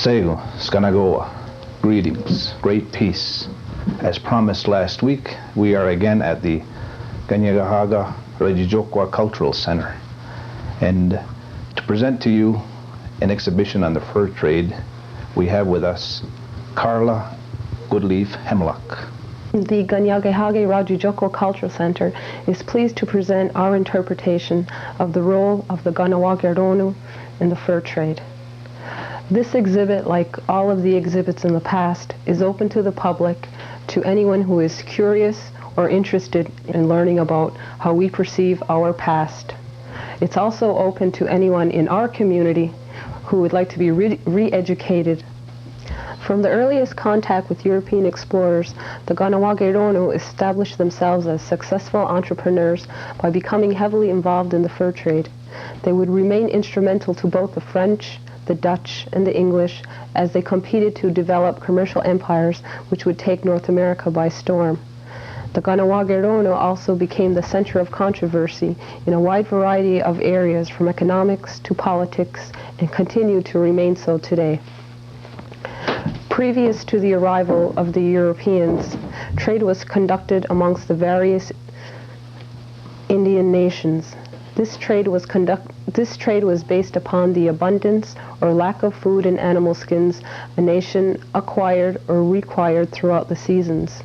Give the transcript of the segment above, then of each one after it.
Segu, Skanagoa, greetings, great peace. As promised last week, we are again at the Ganyagahaga Rejijokwa Cultural Center. And to present to you an exhibition on the fur trade, we have with us Carla Goodleaf Hemlock. The Ganyagahage Rajijoko Cultural Center is pleased to present our interpretation of the role of the Ganawageronu in the fur trade. This exhibit, like all of the exhibits in the past, is open to the public, to anyone who is curious or interested in learning about how we perceive our past. It's also open to anyone in our community who would like to be re-educated. From the earliest contact with European explorers, the Ganawageronu established themselves as successful entrepreneurs by becoming heavily involved in the fur trade. They would remain instrumental to both the French, the Dutch, and the English as they competed to develop commercial empires which would take North America by storm. The Ganawageronu also became the center of controversy in a wide variety of areas, from economics to politics, and continue to remain so today. Previous to the arrival of the Europeans, trade was conducted amongst the various Indian nations. This trade was based upon the abundance or lack of food and animal skins a nation acquired or required throughout the seasons.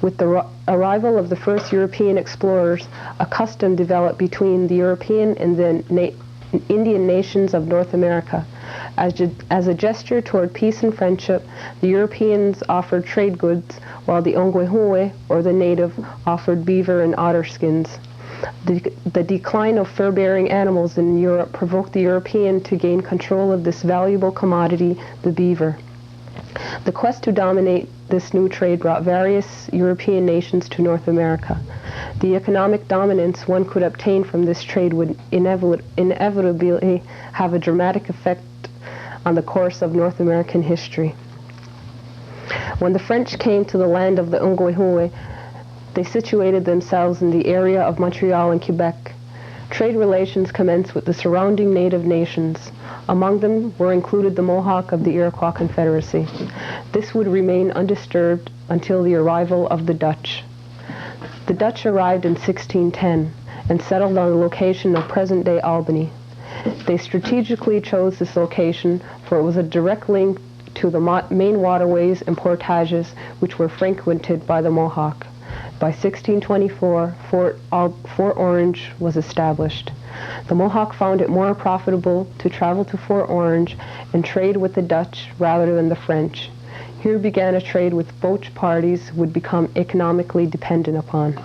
With the arrival of the first European explorers, a custom developed between the European and the Indian nations of North America. As a gesture toward peace and friendship, the Europeans offered trade goods, while the Ongwehue, or the native, offered beaver and otter skins. The decline of fur-bearing animals in Europe provoked the European to gain control of this valuable commodity, the beaver. The quest to dominate this new trade brought various European nations to North America. The economic dominance one could obtain from this trade would inevitably have a dramatic effect on the course of North American history. When the French came to the land of the Ongwehue, they situated themselves in the area of Montreal and Quebec. Trade relations commenced with the surrounding native nations. Among them were included the Mohawk of the Iroquois Confederacy. This would remain undisturbed until the arrival of the Dutch. The Dutch arrived in 1610 and settled on the location of present-day Albany. They strategically chose this location for it was a direct link to the main waterways and portages which were frequented by the Mohawk. By 1624, Fort Orange was established. The Mohawk found it more profitable to travel to Fort Orange and trade with the Dutch rather than the French. Here began a trade which both parties would become economically dependent upon.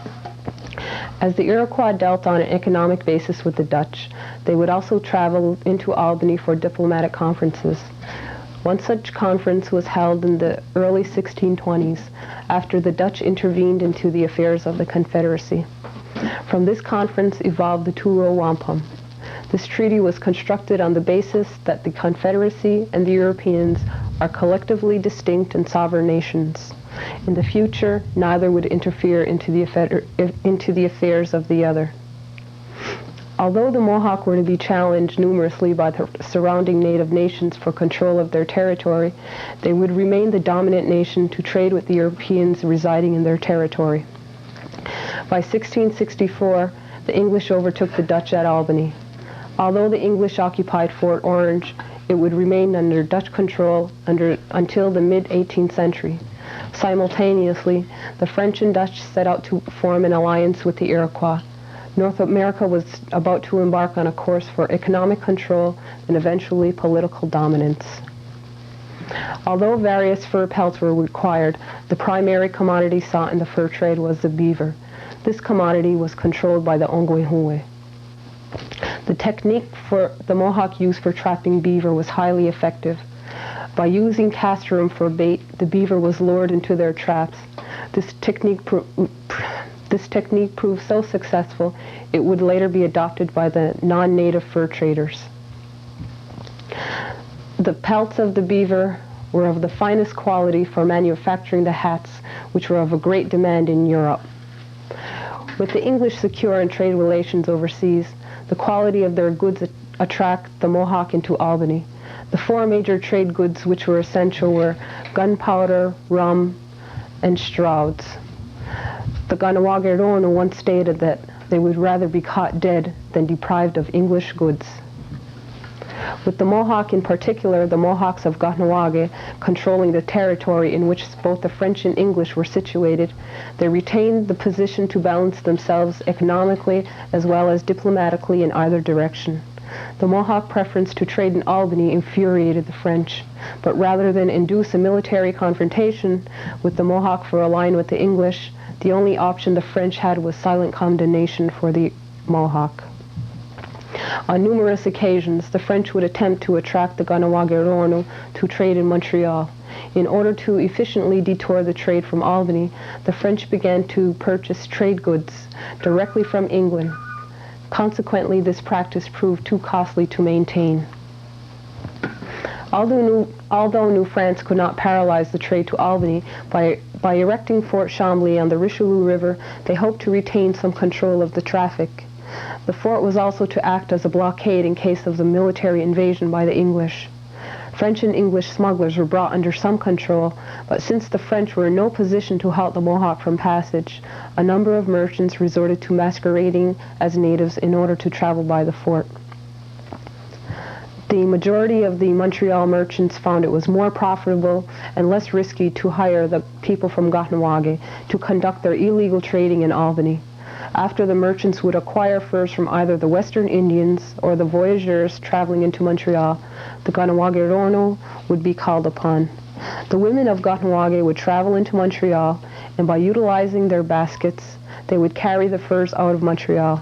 As the Iroquois dealt on an economic basis with the Dutch, they would also travel into Albany for diplomatic conferences. One such conference was held in the early 1620s, after the Dutch intervened into the affairs of the Confederacy. From this conference evolved the Turo Wampum. This treaty was constructed on the basis that the Confederacy and the Europeans are collectively distinct and sovereign nations. In the future, neither would interfere into the affairs of the other. Although the Mohawk were to be challenged numerously by the surrounding native nations for control of their territory, they would remain the dominant nation to trade with the Europeans residing in their territory. By 1664, the English overtook the Dutch at Albany. Although the English occupied Fort Orange, it would remain under Dutch control until the mid-18th century. Simultaneously, the French and Dutch set out to form an alliance with the Iroquois. North America was about to embark on a course for economic control and eventually political dominance. Although various fur pelts were required, the primary commodity sought in the fur trade was the beaver. This commodity was controlled by the Ongwehue. The technique for the Mohawk used for trapping beaver was highly effective. By using castrum for bait, the beaver was lured into their traps. This technique proved so successful, it would later be adopted by the non-native fur traders. The pelts of the beaver were of the finest quality for manufacturing the hats, which were of a great demand in Europe. With the English secure in trade relations overseas, the quality of their goods attract the Mohawk into Albany. The four major trade goods which were essential were gunpowder, rum, and shrouds. The Ganawagironu once stated that they would rather be caught dead than deprived of English goods. With the Mohawk in particular, the Mohawks of Kahnawake controlling the territory in which both the French and English were situated, they retained the position to balance themselves economically as well as diplomatically in either direction. The Mohawk preference to trade in Albany infuriated the French, but rather than induce a military confrontation with the Mohawk for a line with the English, the only option the French had was silent condemnation for the Mohawk. On numerous occasions, the French would attempt to attract the Ganawagironu to trade in Montreal. In order to efficiently detour the trade from Albany, the French began to purchase trade goods directly from England. Consequently, this practice proved too costly to maintain. Although New France could not paralyze the trade to Albany, by erecting Fort Chambly on the Richelieu River, they hoped to retain some control of the traffic. The fort was also to act as a blockade in case of the military invasion by the English. French and English smugglers were brought under some control, but since the French were in no position to halt the Mohawk from passage, a number of merchants resorted to masquerading as natives in order to travel by the fort. The majority of the Montreal merchants found it was more profitable and less risky to hire the people from Kahnawake to conduct their illegal trading in Albany. After the merchants would acquire furs from either the Western Indians or the voyageurs traveling into Montreal, the Ganawagironu would be called upon. The women of Kahnawake would travel into Montreal, and by utilizing their baskets, they would carry the furs out of Montreal.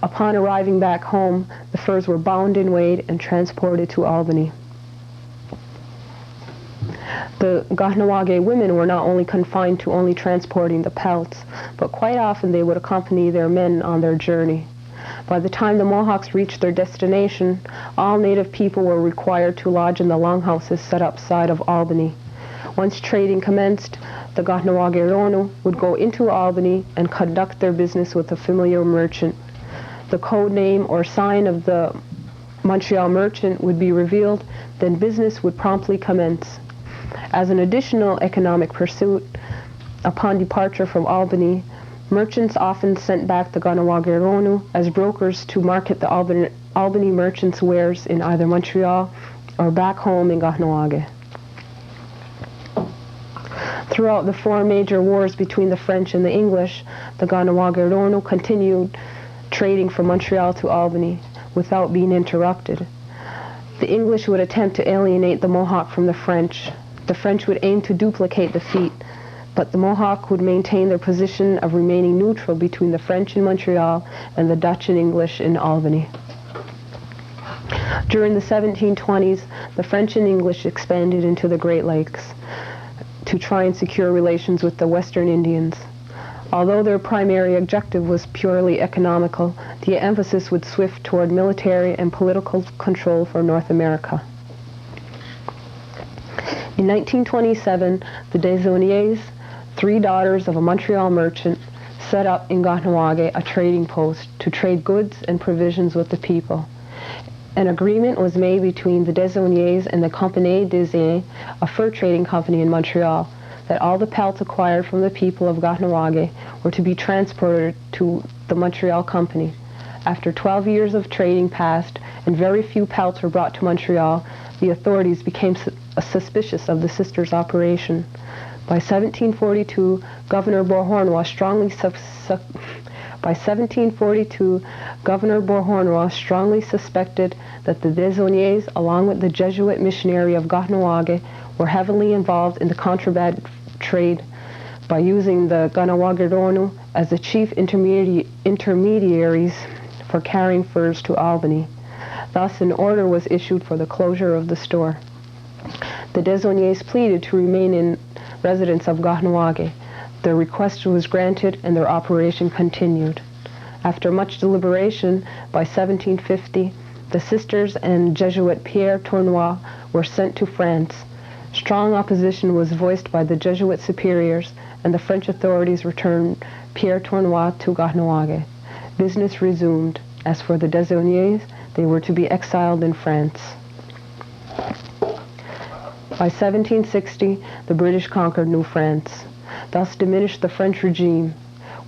Upon arriving back home, the furs were bound and weighed and transported to Albany. The Kahnawake women were not only confined to only transporting the pelts, but quite often they would accompany their men on their journey. By the time the Mohawks reached their destination, all native people were required to lodge in the longhouses set outside of Albany. Once trading commenced, the Ganawagironu would go into Albany and conduct their business with a familiar merchant. The code name or sign of the Montreal merchant would be revealed, then business would promptly commence. As an additional economic pursuit, upon departure from Albany, merchants often sent back the Ganawagironu as brokers to market the Albany merchants' wares in either Montreal or back home in Kahnawake. Throughout the four major wars between the French and the English, the Ganawagironu continued trading from Montreal to Albany without being interrupted. The English would attempt to alienate the Mohawk from the French. The French would aim to duplicate the feat, but the Mohawk would maintain their position of remaining neutral between the French in Montreal and the Dutch and English in Albany. During the 1720s, the French and English expanded into the Great Lakes to try and secure relations with the Western Indians. Although their primary objective was purely economical, the emphasis would shift toward military and political control for North America. In 1927, the Desaulniers, three daughters of a Montreal merchant, set up in Kahnawake a trading post to trade goods and provisions with the people. An agreement was made between the Desaulniers and the Compagnie des Indes, a fur trading company in Montreal, that all the pelts acquired from the people of Kahnawake were to be transported to the Montreal Company. After 12 years of trading passed and very few pelts were brought to Montreal, the authorities became suspicious of the sisters' operation. By 1742, Governor Beauharnois strongly suspected that the Desaulniers, along with the Jesuit missionary of Kahnawake, were heavily involved in the contraband trade by using the Ganawagironu as the chief intermediaries for carrying furs to Albany. Thus, an order was issued for the closure of the store. The Desaulniers pleaded to remain in residence of Kahnawake. Their request was granted and their operation continued. After much deliberation, by 1750, the sisters and Jesuit Pierre Tournois were sent to France. Strong opposition was voiced by the Jesuit superiors, and the French authorities returned Pierre Tournois to Kahnawake. Business resumed. As for the Desaulniers, they were to be exiled in France. By 1760, the British conquered New France, thus diminished the French regime.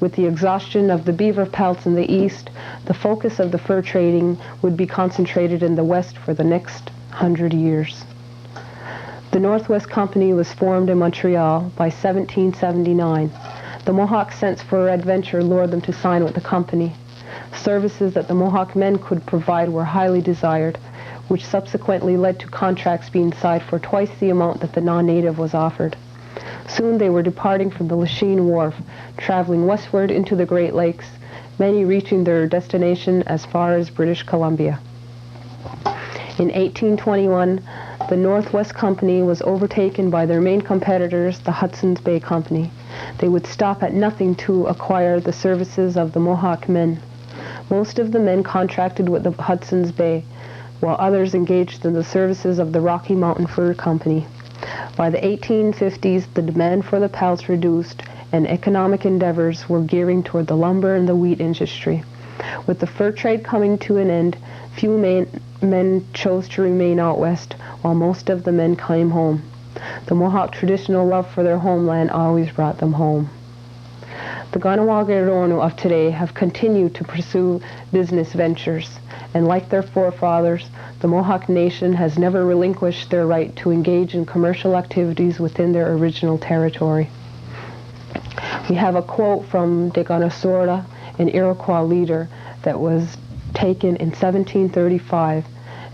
With the exhaustion of the beaver pelts in the east, the focus of the fur trading would be concentrated in the west for the next 100 years. The Northwest Company was formed in Montreal by 1779. The Mohawk sense for adventure lured them to sign with the company. Services that the Mohawk men could provide were highly desired, which subsequently led to contracts being signed for twice the amount that the non-native was offered. Soon they were departing from the Lachine Wharf, traveling westward into the Great Lakes, many reaching their destination as far as British Columbia. In 1821, the Northwest Company was overtaken by their main competitors, the Hudson's Bay Company. They would stop at nothing to acquire the services of the Mohawk men. Most of the men contracted with the Hudson's Bay, while others engaged in the services of the Rocky Mountain Fur Company. By the 1850s, the demand for the pelts reduced, and economic endeavors were gearing toward the lumber and the wheat industry. With the fur trade coming to an end, few men chose to remain out west, while most of the men came home. The Mohawk traditional love for their homeland always brought them home. The Ganawagironu of today have continued to pursue business ventures, and like their forefathers, the Mohawk Nation has never relinquished their right to engage in commercial activities within their original territory. We have a quote from Deganasorda, an Iroquois leader, that was taken in 1735,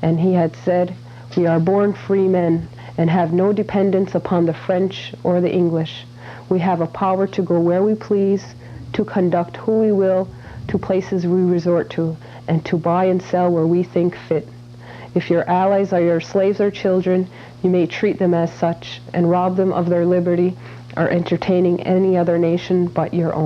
and he had said, "We are born free men and have no dependence upon the French or the English. We have a power to go where we please, to conduct who we will, to places we resort to, and to buy and sell where we think fit. If your allies are your slaves or children, you may treat them as such and rob them of their liberty or entertaining any other nation but your own."